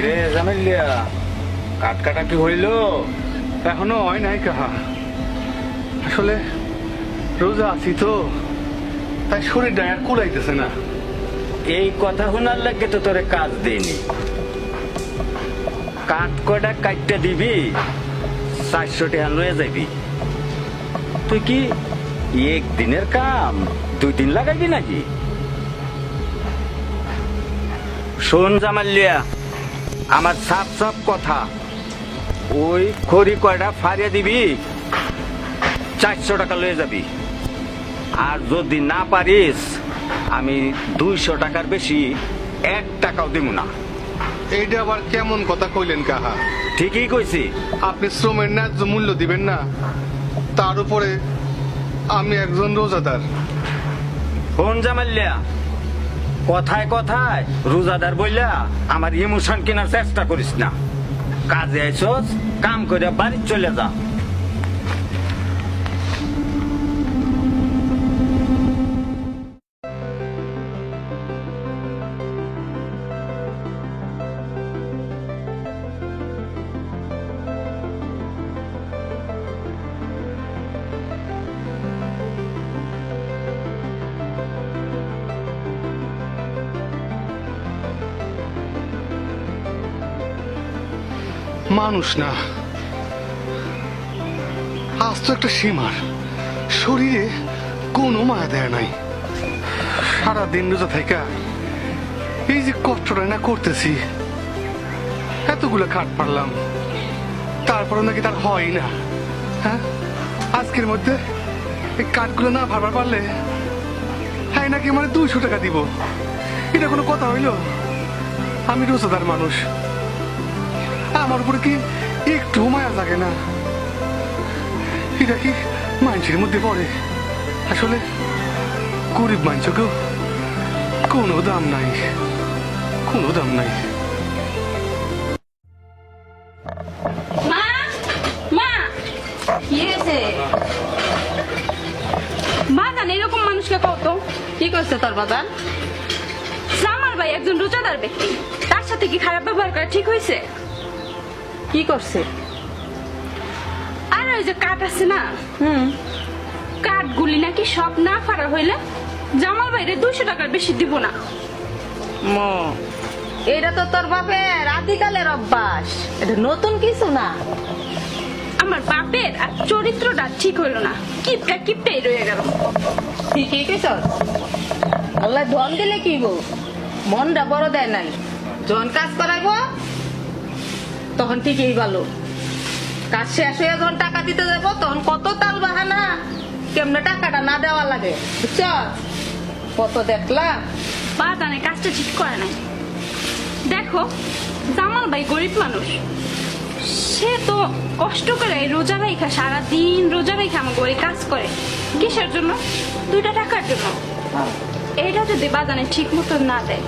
রে জামিলিয়া, কাট কাটা কি হইল? এখনো হয় নাই কাহা। আসলে রোজা আছি তো, তাই শরীরটা আর কুলাইতেছে না। এই কথা শোনার লাগে তো তোরে কাজ দেয়নি। কাঠ কটা কাটতে দিবি, 400 টাকা লয়ে যাবি। তুই কি একদিনের কাম 2 দিন লাগাইবি নাকি? শোন জামালিয়া, আমার সাফ সাফ কথা, ওই খড়ি কয়টা ফারিয়ে দিবি, 400 টাকা লয়ে যাবি। আর যদি না পারিস, আমি 200 টাকার বেশি 1 টাকাও দিব না। এইটা আবার কেমন কথা কইলেন কাহা? ঠিকই কইছি। আপনি শ্রমের ন্যায্য মূল্য দিবেন না, তার উপরে আমি একজন রোজাদার। ফোন জামাল্লিয়া, কথায় কথায় রোজাদার বইলা আমার ইমোশন কেনার চেষ্টা করিস না। কাজে আইসস, কাম করে বাড়ি চলে যা। মানুষ না, আজ তো একটা সীমার শরীরে কোনো মায়া দেয় নাই। সারাদিন রোজা থাইকা এই যে কষ্টটা না করতেছি, এতগুলো কাঠ পারলাম, তারপরে নাকি তার হয় না। হ্যাঁ, আজকের মধ্যে এই কাঠগুলো না ভাবার পারলে হ্যাঁ নাকি মানে 200 টাকা দিব। এটা কোনো কথা হইল? আমি রোজাদার মানুষ, আমার উপরে কি একটু মায়া লাগে না? এটা কি মানুষের মধ্যে পড়ে? আসলে গরিব মানুষকেও কোনো দাম নাই, কোনো দাম নাই। মা, মা, কি হয়েছে? বাদান এরকম মানুষকে কত? কি করছে তোর বাদান? আমার ভাই একজন রোজাদার ব্যক্তি, তার সাথে কি খারাপ ব্যবহার করা ঠিক হয়েছে? কি করছে? আর ওই যে কাঠ আছে না, কাঠগুলি নাকি সব না ফাড়া হইলে জামাল ভাইরে 200 টাকার বেশি দিব না। এটা তো তোর বাপের আদিকালের অভ্যাস, এটা নতুন কিছু না। আমার বাপের আর চরিত্রটা ঠিক হইল না, কিপটা কিপটাই রয়ে গেল। ঠিকই কইছ। আল্লাহ ধন দিলে কি গো, মনটা বড় দেয় নাই। যখন কাজ করাইব তখন ঠিকই ভালো, কাজ শেষ হয়ে যখন টাকা দিতে যাবো তখন কত তাল বাহানা, কেমনে টাকাটা না দেওয়া লাগে বুঝছ? কত দেখলাম। বাদানে কাজটা ঠিক করে নাই। দেখো, জামাল ভাই গরিব মানুষ, সে তো কষ্ট করে রোজা রেখা, সারাদিন রোজা রেখা আমার ঘরে কাজ করে। কিসের জন্য? 2টা টাকার জন্য। এটা যদি বাদানে ঠিক মতো না দেয়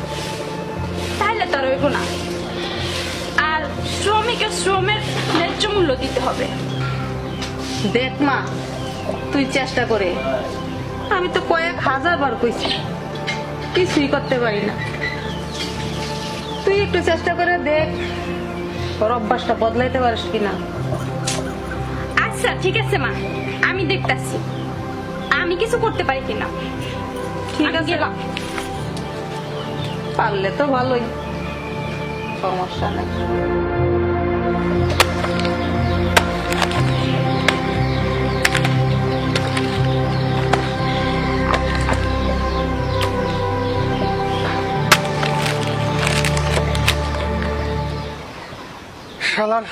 তাহলে তার হইব না। আর শ্রমিকের শ্রমের ন্যায্য মূল্য দিতে হবে। দেখ মা, তুই চেষ্টা করে, আমি তো কয়েক হাজার বার কইছি, কিছুই করতে পারি না। তুই একটু চেষ্টা করে দেখ, তোর অভ্যাসটা বদলাইতে পারিস কিনা। আচ্ছা ঠিক আছে মা, আমি দেখতাছি আমি কিছু করতে পারি কিনা। ঠিক আমি আছে, গেলাম। পারলে তো ভালোই, সমস্যা নেই। শালার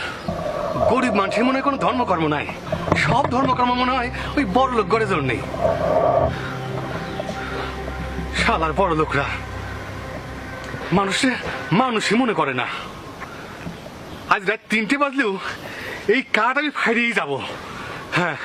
গরিব মানুষের মনে হয় কোনো ধর্মকর্ম নাই, সব ধর্মকর্ম মনে হয় ওই বড় লোক গড়ে জোর নেই। শালার বড় লোকরা মানুষই মনে করে না। আজ রাত 3টে বাজলেও এই কাঠ আমি ফাইরেই যাব। হ্যাঁ,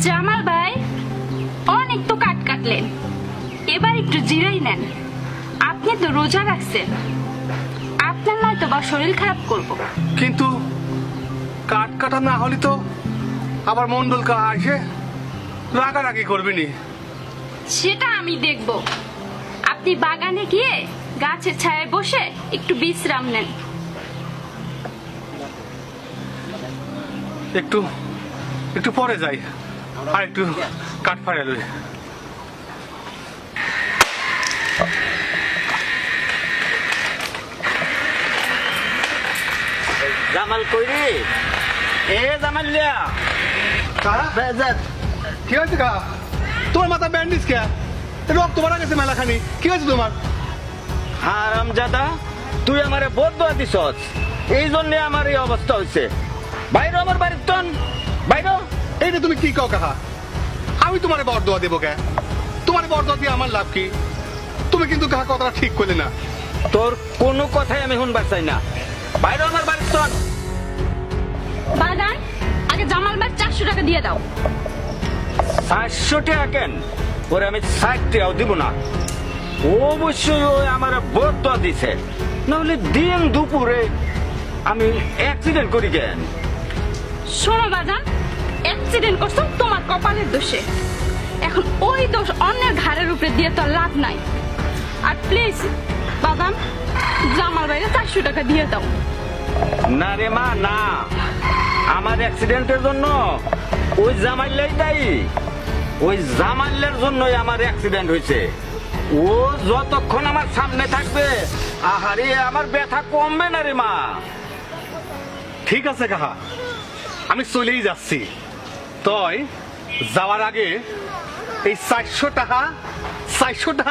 জামাল ভাই অনেক তো কাট কাটলেন, এবার একটু জিরাই নেন। আপনি তো রোজা রাখছেন, আপনার নয়তো বা শরীর খারাপ করবো। কিন্তু কাঠ কাটা না হলে তো আবার মন্ডল কাহা এসে রাগারাগি করবি নি। সেটা আমি দেখব। আপনি বাগানে গিয়ে গাছের ছায়ায় বসে একটু বিশ্রাম নেন। একটু একটু পরে যাই, আর একটু কাঠ ফাড়ে লই। জামাল কইরি, এ জামাল লিয়া কি হয়েছে কা? তোমার মাথা ব্যান্ডেজ কে? রক্ত মারা গেছে মেলাখানি। কি হয়েছে তোমার? হারাম জাদা, তুই আমারে বদয়া দিছস, এই জন্য আমার এই অবস্থা হয়েছে। বাইরে আমার বাড়ির তন বাইরে। এইটা তুমি কি কও কাহা? আমি তোমারে বরদোয়া দেবো কে? তোমার বরদোয়া দিয়ে আমার লাভ কি? তুমি কিন্তু কাহা কথাটা ঠিক করলে না। তোর কোনো কথাই আমি শুনবার চাই না। বাইরে আমার বাড়ির তন। বাজান, আগে জামাল ভাই 400 টাকা দিয়ে দাও। 400 টাকা কেন? ওরে আমি 60 টাকাও দিব না। অবশ্যই ওই আমার বদয়া দিছে, নাহলে দিন দুপুরে আমি অ্যাক্সিডেন্ট করি কেন? শোনো বাজান, অ্যাক্সিডেন্ট করছো তোমার কপালের দোষে। এখন ওই দোষ অন্যের ঘাড়ের উপরে দিয়ে তো লাভ নাই। আর প্লিজ বাজান, জামাল ভাইরে 400 টাকা দিয়ে দাও। না রে মা, না। আমার অ্যাক্সিডেন্টের জন্য ওই জামাইলাই দায়ী। ওই জামাইলের জন্যই আমার অ্যাক্সিডেন্ট হয়েছে। ও যতক্ষণ আমার সামনে থাকবে, আহারে আমার ব্যথা কমবে না রে মা। ঠিক আছে কাহা, আমি চলেই যাচ্ছি। তয় যাওয়ার আগে এই 400 টাকা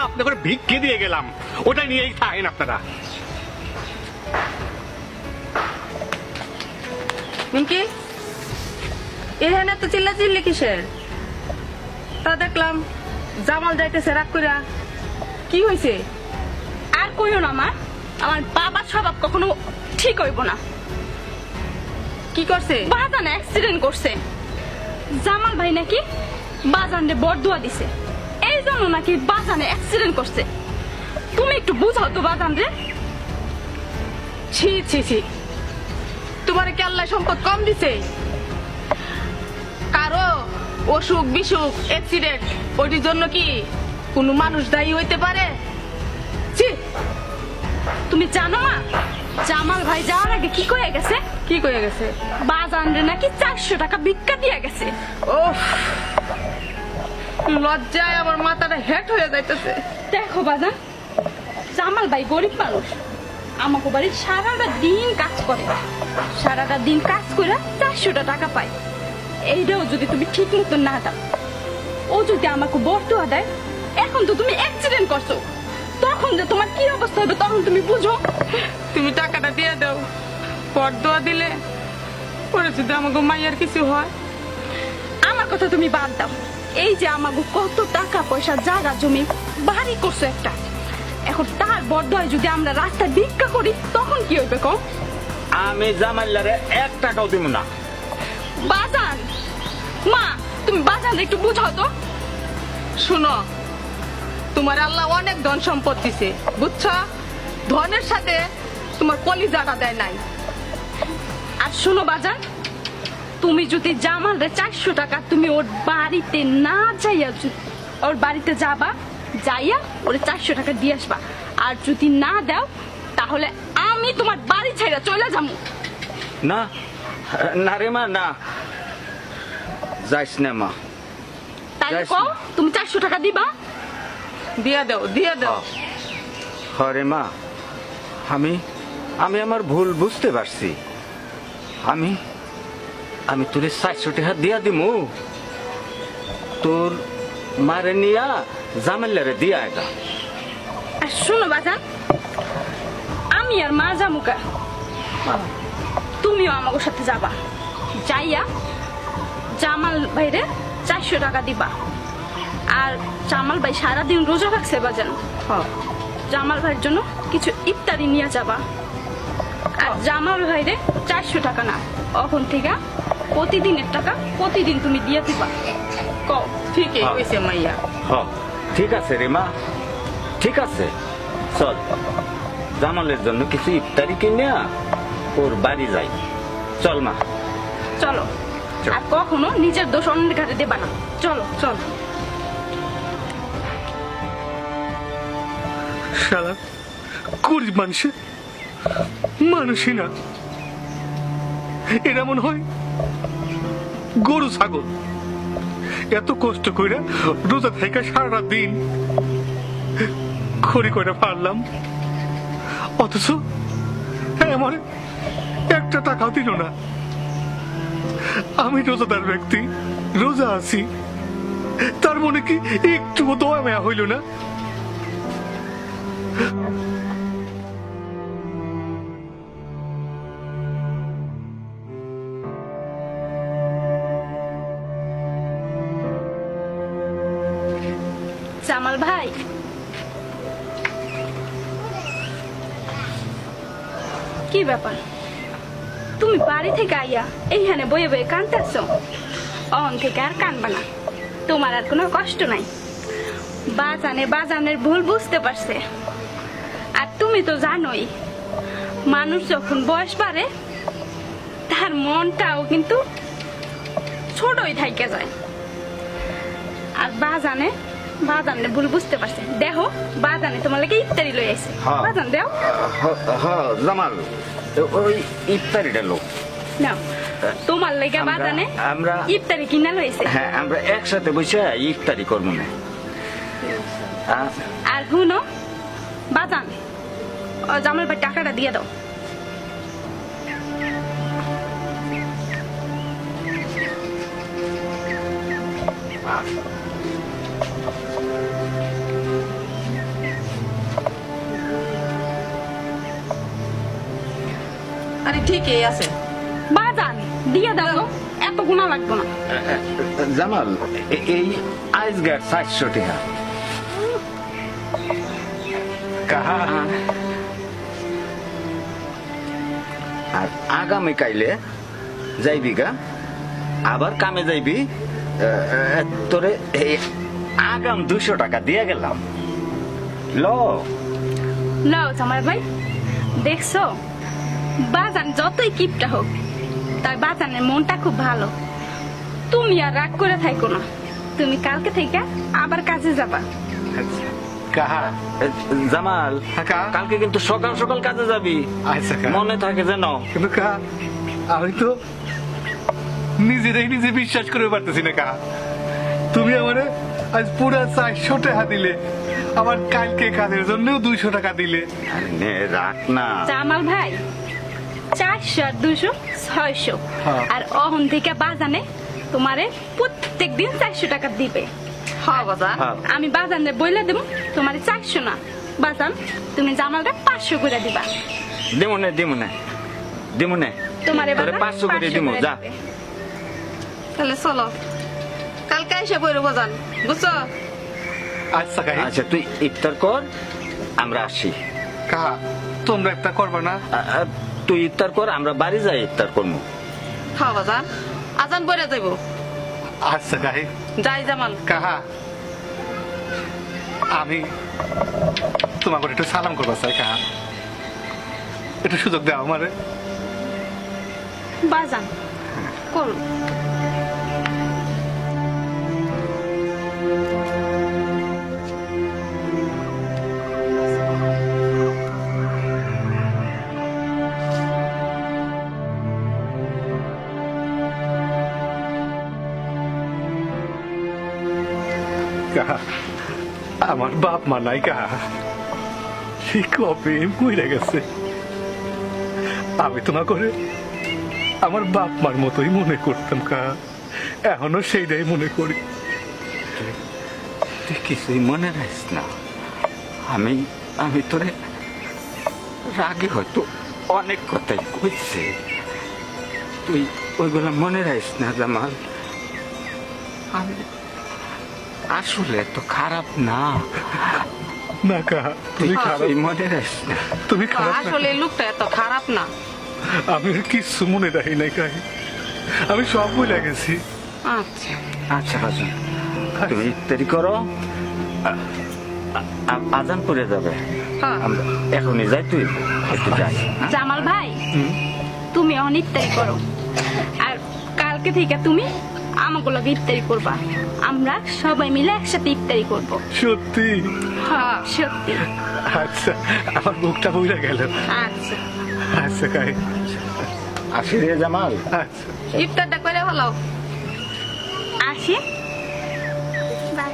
আপনাদের ভিক্ষে দিয়ে গেলাম, ওটা নিয়েই থাকেন আপনারা। মিঙ্কি, এখানে তো চিল্লা চিল্লি কিসের? তা দেখলাম জামাল যাইতেছে রাগ কইরা। কি হয়েছে? আর কইও না মা, আমার বাবার স্বভাব কখনো ঠিক হইব না। কি করছে? বাজান অ্যাক্সিডেন্ট করছে। জামাল ভাই নাকি বাজানে বরদোয়া দিছে, এই জন্য নাকি বাজানে অ্যাক্সিডেন্ট করছে। তুমি একটু বুঝাও তো বাজান রে। ছি ছি ছি, তোমার কি আল্লাহ সম্পদ কম দিছে? কারো অসুখ বিসুখ অ্যাক্সিডেন্ট ওইটির জন্য কি কোনো মানুষ দায়ী হইতে পারে? ছি। তুমি জানো মা, জামাল ভাই যাওয়ার আগে কি কয়ে গেছে? কি কয়ে গেছে? বাজান রে নাকি 400 টাকা ভিক্ষা দিয়ে গেছে। ওহ, লজ্জায় আমার মাথাটা হেট হয়ে যাইতেছে। দেখো বাজান, জামাল ভাই গরিব মানুষ, আমাকে বাড়ির সারাটা দিন কাজ করে, সারাটা দিন কাজ করে 400 টাকা পায়। এইটাও যদি তুমি ঠিক মতো না দাও, ও যদি আমাকে বরদোয়া দেয়, এখন তো তুমি অ্যাক্সিডেন্ট করছো, তখন যে তোমার কি অবস্থা হবে তখন তুমি বুঝো। তুমি টাকাটা দিয়ে দাও, বরদোয়া দিলে পরে যদি আমাকে মাইয়ার কিছু হয়। আমার কথা তুমি বাদ দাও, এই যে আমাকে কত টাকা পয়সা জায়গা জমি বাড়ি করছো একটা, এখন তার বরদোয়ায় যদি আমরা রাস্তায় ভিক্ষা করি তখন কি হইবে কম? আমি জামাইলারে 1 টাকাও দিব না। বাজান, মা তুমি বাজান একটু বুঝাও তো। শুনো, তোমার আল্লাহ অনেক ধন সম্পদ দিছে, বুঝছো? ধনের সাথে তোমার কলিজাটা দেয় নাই। আর শোনো বাজান, তুমি যদি জামালরে 400 টাকা তুমি ওর বাড়িতে না যাইয়া, ওর বাড়িতে যাবা, যাইয়া ওরে 400 টাকা দিয়ে আসবা। আর যদি না দাও তাহলে আমি তোমার বাড়ি ছেড়ে চলে যাবো। না না রে মা, না যাইস না মা। তাই যাইস কও, না। তুমি 400 টাকা দিবা? দিয়ে দাও, দিয়ে দাও। হরে মা, আমি আমি আমার ভুল বুঝতে পারছি। আমি আমি তোরে 400 টাকা দিয়া দিমু, তোর মারে নিয়া জামাইলারে দিয়া এটা। আর শোনো বাজান, আমি আর মা জামুকা, তুমিও আমাকে সাথে যাবা, যাইয়া জামাল ভাইরে 400 টাকা দিবা। আর জামাল ভাই সারাদিন রোজা রাখছে বাজান, জামাল ভাইয়ের জন্য কিছু ইফতারি নিয়ে যাবা। আর জামাল ভাইরে 400 টাকা না, এখন থেকে প্রতিদিনের টাকা প্রতিদিন তুমি দিয়ে দিবা। কও ঠিকই হয়েছে মাইয়া। ঠিক আছে রে মা, ঠিক আছে। চল জামালের জন্য কিছু ইফতারি কিনে ওর বাড়ি যাই। চল মা, চলো। চল। আর কখনো নিজের দোষ অন্যের ঘাটে দেবা না। চলো চলো। শালা গরিব মানুষই না, এরা মনে হয় গরু ছাগল। এত কষ্ট কইরা রোজা থেকে সারা দিন খড়ি কইরা পারলাম, অথচ আমার একটা টাকাও দিল না। আমি রোজাদার ব্যক্তি, রোজা আছি, তার মনে কি একটু দয়া মায়া হইল না? জামাল ভাই, কি ব্যাপার? তুমি বাড়ি থেকে আইয়া এইখানে বয়ে বয়ে কানতেছ? অন থেকে আর কানবা না, তোমার আর কোনো কষ্ট নাই। বাজানের ভুল বুঝতে পারছে। আর তুমি তো জানোই, মানুষ যখন বয়স বাড়ে তার মনটাও কিন্তু ছোটই থাইকে যায়। আর বাজানে ভুল বুঝতে পারছে। দেখো বাজানে তোমার লাগে ইফতারি লই আইছে। হ্যাঁ। বাজান দাও। জামাল, ওই ইফতারিটা লোক। নাও, তোমার লাগে বাজানে আমরা ইফতারি কিনা লইছে। হ্যাঁ, আমরা একসাথে বসে ইফতারি করবো না। আর শুনো বাজান, জামাল ভাই টাকাটা দিয়ে দাও। আরে ঠিকই আছে। বাজান দিয়ে দাও গো, এত গুণা লাগবে না। জামাল, এই আইসগার 400 টাকা। কাহা আর আগামী কাইলে যাইবি গা, আবার কামে যাইবি। তোরে এই আগাম 200 টাকা দিয়ে গেলাম। নাও জামাল ভাই, দেখছো বাজান যতই কিপটা হোক, তার বাজানের মনটা খুব ভালো। তুমি আর রাগ করে থাকো না, তুমি কালকে থেকে আবার কাজে যাবা। কাহা জামাল, কাকা। কালকে কিন্তু সকাল সকাল কাজে যাবি, আচ্ছা কাহা। মনে থাকে যেন। কিন্তু কাহা, আমি তো নিজে বিশ্বাস করে পারতেছি না কাহা। তুমি আমারে আজ পুরা 400 টাকা দিলে, আমার কালকে কাজের জন্য 200 টাকা দিলে। আরে নে, রাখ না। জামাল ভাই, 400 আর 200 600। হ্যাঁ। আর অহন থেকে বাজানে তোমারে প্রত্যেক দিন 400 টাকা দিবে। হ্যাঁ বাজান। হ্যাঁ। আমি বাজানে বইলে দেব তোমারে 400 না বাজান, তুমি জামালটা 500 করে দিবা। দিমুনে তোমারে তোরে বাজান 500 করে দিমু, যা। দিবে। তাহলে চলো, কালকে এসে বইরো বাজান, বুঝছো? আচ্ছা কাহি। আচ্ছা, তুই ইফতার কর, আমরা আসি। কাহা, তোমরা একটা করবা না? তুই ইফতার কর, আমরা বাড়ি যাই ইফতার করবো। হ্যাঁ বাজান, আজান বইরা যাইব। আচ্ছা কাহি। যাই জামাল। কাহা, আমি তোমাকে একটু সালাম করবা চাই কাহা, একটু সুযোগ দাও আমারে। বাজান করুন। কাহা, আমার বাপ মা নাই কাহা, সে কবে মরে গেছে। আমি তোমা করে আমার বাপ মার মতোই মনে করতাম কাহা, এখনো সেইটাই মনে করি। তুই কিছুই মনে রাখিস না। আমি তোরে রাগে হয়তো অনেক কথাই কইছে, তুই ওইগুলা মনে রাখিস না জামাল। আমি আসলে তো খারাপ না। না কাহা, তুই তুমি খারাপ, কিছুই মনে রাখিস না। তুমি খারাপ না। আসলে লোকটা এত খারাপ না। আমি কিছু মনে রাখি নাই কাহি, আমি সব ভুলে গেছি। আচ্ছা আচ্ছা বাজান, তুমি ইফতারি করো, আজান করে যাবে। হ্যাঁ। আমরা এখনই যাই, তুই একটু যাই। জামাল ভাই, তুমি অনিত্যাই করো। আর কালকে আজকে থেকে তুমি আমাকে লগে ইফতারি করবা। আমরা সবাই মিলে একসাথে ইফতারি করব। সত্যি? হ্যাঁ সত্যি। আচ্ছা, আমার মুখটা বুঝে গেল। আচ্ছা, আচ্ছা কাই, আসি রে জামাল। আচ্ছা। ইফতারটা করে ভালো। আসি। বাই।